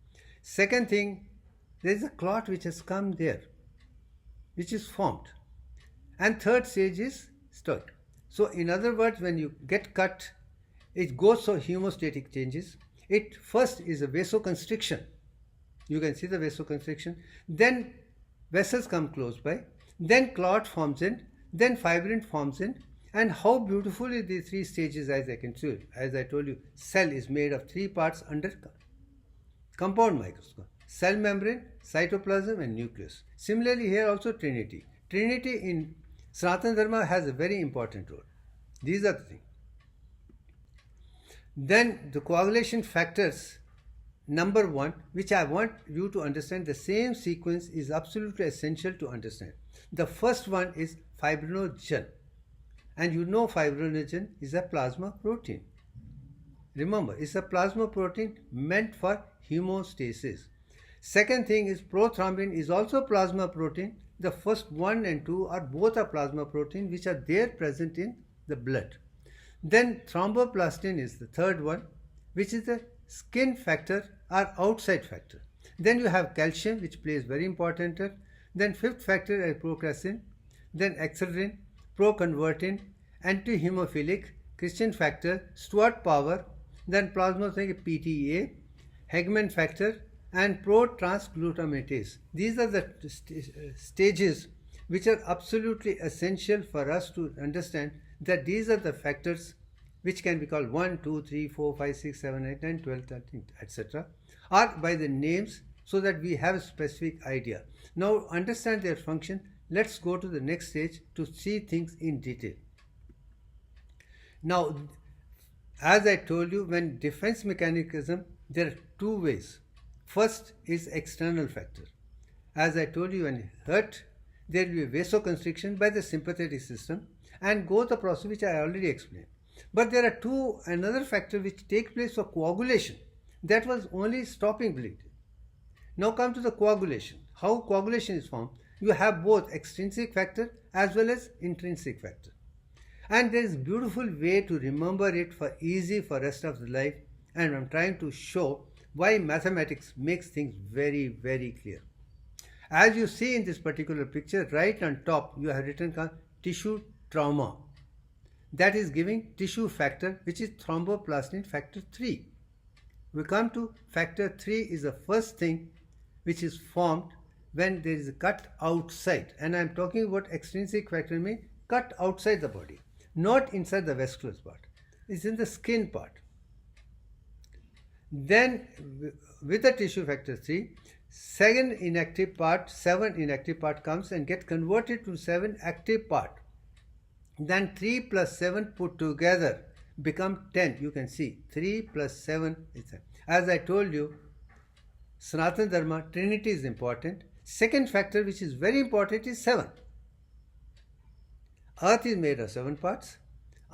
Second thing, there is a clot which has come there, which is formed. And third stage is stirred. So in other words, when you get cut, it goes through hemostatic changes. It first is a vasoconstriction. You can see the vasoconstriction. Then vessels come close by, then clot forms in, then fibrin forms in, and how beautifully the three stages, as I told you, cell is made of three parts under compound microscope: cell membrane, cytoplasm, and nucleus. Similarly, here also Trinity. Trinity in Sanatana Dharma has a very important role. These are the things. Then the coagulation factors, number one, which I want you to understand, the same sequence is absolutely essential to understand. The first one is fibrinogen. And you know fibrinogen is a plasma protein. Remember, it's a plasma protein meant for hemostasis. Second thing is prothrombin is also plasma protein. The first 1 and 2 are both a plasma protein which are there present in the blood. Then thromboplastin is the third one, which is the skin factor or outside factor. Then you have calcium, which plays very important role. Then fifth factor is procalcin, then exerrin, proconvertin, antihemophilic, Christian factor, Stuart power, then plasmacytotic PTA, Hegman factor, and pro-transglutamatase. These are the stages which are absolutely essential for us to understand that these are the factors which can be called 1, 2, 3, 4, 5, 6, 7, 8, 9, 12, 13, etc. or by the names so that we have a specific idea. Now understand their function. Let's go to the next stage to see things in detail. Now, as I told you, when defense mechanism, there are two ways. First is external factor. As I told you, when you hurt, there will be vasoconstriction by the sympathetic system and go the process which I already explained. But there are another factor which take place for coagulation. That was only stopping bleeding. Now come to the coagulation. How coagulation is formed? You have both extrinsic factor as well as intrinsic factor. And there is a beautiful way to remember it for easy for rest of the life, and I'm trying to show why mathematics makes things very, very clear. As you see in this particular picture, right on top you have written tissue trauma. That is giving tissue factor, which is thromboplastin factor 3. We come to factor 3 is the first thing which is formed when there is a cut outside, and I am talking about extrinsic factor, means cut outside the body, not inside the vascular part. It's in the skin part. Then with the tissue factor 3, 7 inactive part comes and get converted to 7 active part. Then 3 plus 7 put together become 10. You can see 3 plus 7 is 10. As I told you, Sanatana Dharma, Trinity is important. Second factor which is very important is 7. Earth is made of 7 parts.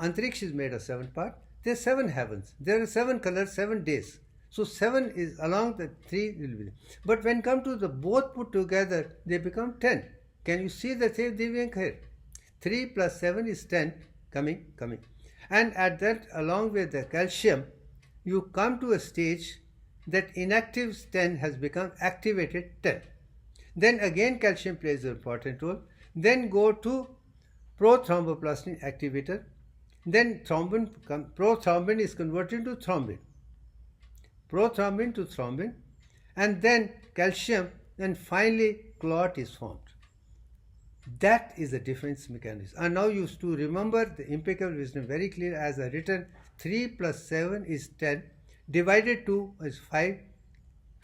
Antariksh is made of 7 parts. There are 7 heavens. There are 7 colors, 7 days. So 7 is along the 3 will be. But when come to the both put together, they become 10. Can you see the same Divyank here? 3 plus 7 is 10 coming. And at that, along with the calcium, you come to a stage that inactive 10 has become activated 10. Then again calcium plays an important role. Then go to prothromboplastin activator. Then prothrombin is converted to thrombin. Prothrombin to thrombin, and then calcium, and finally clot is formed. That is the defense mechanism. And now you have to remember the impeccable wisdom very clear, as I written, 3 plus 7 is 10, divided 2 is 5,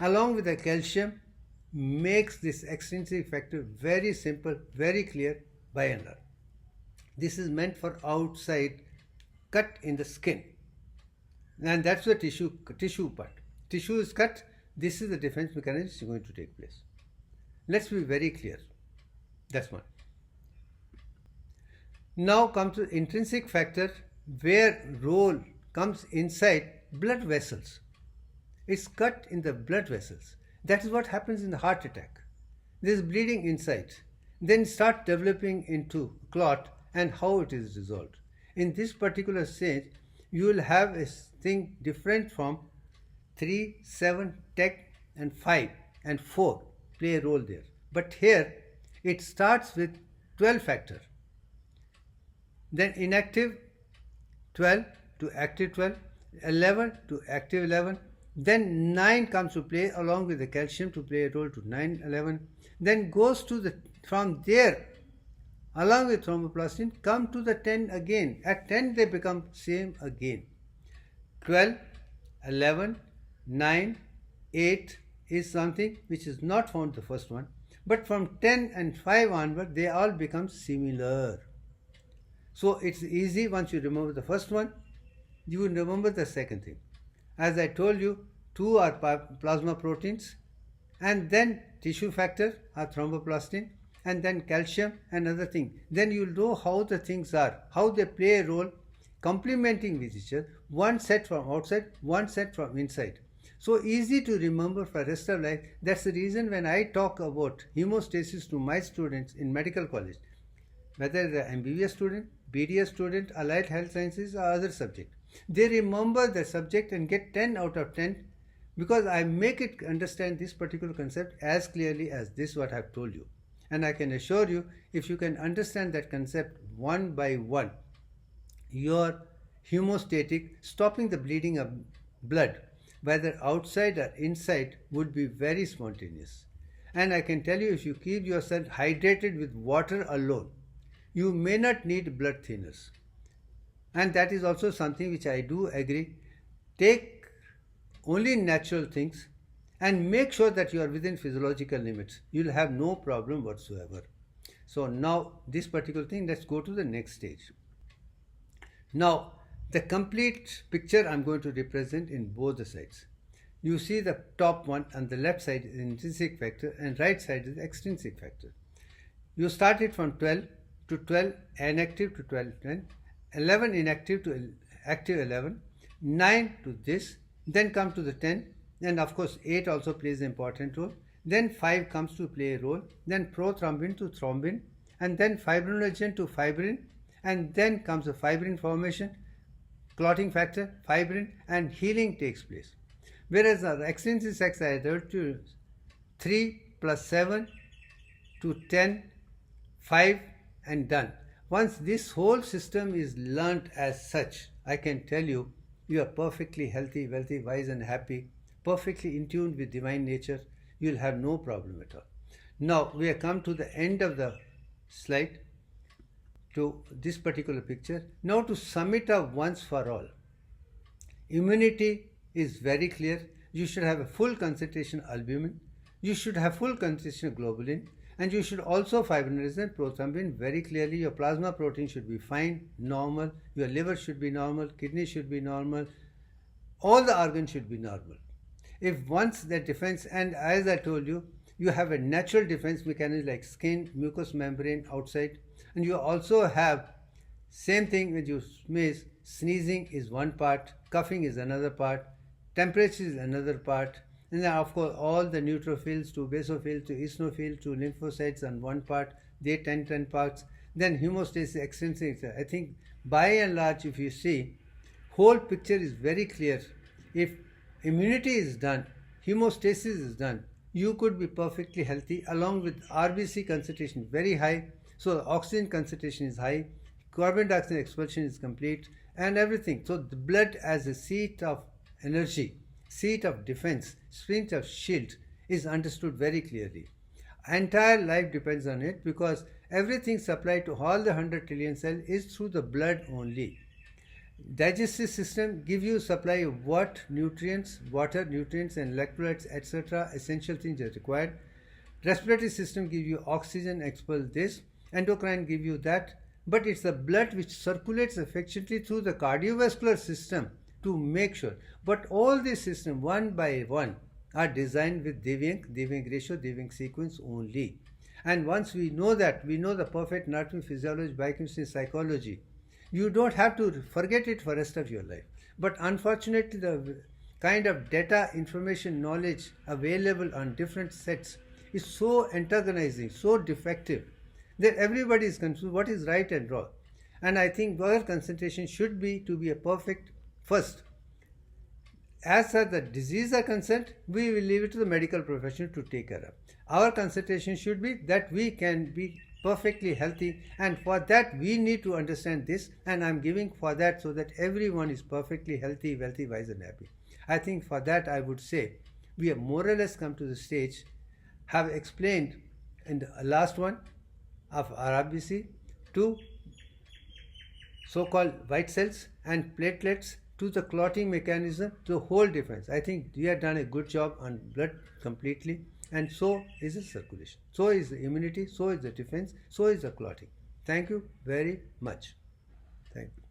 along with the calcium makes this extrinsic factor very simple, very clear by and large. This is meant for outside cut in the skin. And that's the tissue part. Tissue is cut. This is the defense mechanism which is going to take place. Let's be very clear. That's one. Now comes to intrinsic factor, where role comes inside blood vessels. It's cut in the blood vessels. That is what happens in the heart attack. There is bleeding inside. Then start developing into clot, and how it is resolved. In this particular stage, you will have a thing different from 3, 7, 10 and 5 and 4 play a role there. But here it starts with 12 factor. Then inactive 12 to active 12, 11 to active 11, Then 9 comes to play along with the calcium to play a role to 9, 11. Then goes to the, from there along with thromboplastin, come to the 10 again. At 10 they become same again. 12, 11, 9, 8 is something which is not found the first one. But from 10 and 5 onward, they all become similar. So it's easy. Once you remember the first one, you will remember the second thing. As I told you, 2 are plasma proteins, and then tissue factor are thromboplastin, and then calcium and other thing. Then you'll know how the things are, how they play a role, complementing with each other. One set from outside, one set from inside. So easy to remember for rest of life. That's the reason when I talk about hemostasis to my students in medical college, whether they're MBBS student, BDS student, allied health sciences or other subject, they remember the subject and get 10 out of 10 because I make it understand this particular concept as clearly as this what I've told you. And I can assure you, if you can understand that concept one by one, your hemostatic, stopping the bleeding of blood, whether outside or inside, would be very spontaneous. And I can tell you, if you keep yourself hydrated with water alone, you may not need blood thinners. And that is also something which I do agree. Take only natural things and make sure that you are within physiological limits. You will have no problem whatsoever. So now this particular thing, let's go to the next stage. Now the complete picture I'm going to represent in both the sides. You see the top one on the left side is intrinsic factor and right side is extrinsic factor. You start it from 12 to 12 inactive to 12, 10, 11 inactive to active 11, 9 to this, then come to the 10, and of course 8 also plays an important role, then 5 comes to play a role, then prothrombin to thrombin, and then fibrinogen to fibrin, and then comes the fibrin formation, clotting factor, fibrin, and healing takes place. Whereas the extrinsic sex I told you 3 plus 7 to 10, 5 and done. Once this whole system is learnt as such, I can tell you, you are perfectly healthy, wealthy, wise and happy, perfectly in tune with divine nature. You will have no problem at all. Now we have come to the end of the slide, to this particular picture. Now to sum it up once for all, immunity is very clear. You should have a full concentration of albumin, you should have full concentration of globulin, and you should also fibrinogen, prothrombin. Very clearly your plasma protein should be fine, normal, your liver should be normal, kidney should be normal, all the organs should be normal. If once that defense, and as I told you, you have a natural defense mechanism like skin, mucous membrane outside, and you also have same thing when you sneeze. Sneezing is one part, coughing is another part, temperature is another part, and then of course all the neutrophils to basophils to eosinophils to lymphocytes on one part, they 10 parts. Then hemostasis, extrinsic. I think by and large, if you see, whole picture is very clear. If immunity is done, hemostasis is done, you could be perfectly healthy, along with RBC concentration very high, so the oxygen concentration is high, carbon dioxide expulsion is complete, and everything. So the blood as a seat of energy, seat of defense, seat of shield is understood very clearly. Entire life depends on it, because everything supplied to all the 100 trillion cells is through the blood only. Digestive system give you supply of what? Nutrients, water, nutrients and electrolytes, etc. essential things are required. Respiratory system give you oxygen, expel this. Endocrine give you that. But it's the blood which circulates efficiently through the cardiovascular system to make sure. But all these systems one by one are designed with Deviank ratio, Deviank sequence only. And once we know that, we know the perfect anatomy, physiology, biochemistry, psychology, you don't have to forget it for the rest of your life. But unfortunately, the kind of data, information, knowledge available on different sets is so antagonizing, so defective, that everybody is confused what is right and wrong. And I think our concentration should be to be a perfect first. As far as the disease are concerned, we will leave it to the medical profession to take care of. Our concentration should be that we can be perfectly healthy, and for that we need to understand this, and I'm giving for that so that everyone is perfectly healthy, wealthy, wise and happy. I think for that I would say we have more or less come to the stage, have explained in the last one of RBC to so-called white cells and platelets to the clotting mechanism, to the whole difference. I think we have done a good job on blood completely, and so is the circulation, so is the immunity, so is the defense, so is the clotting. Thank you very much. Thank you.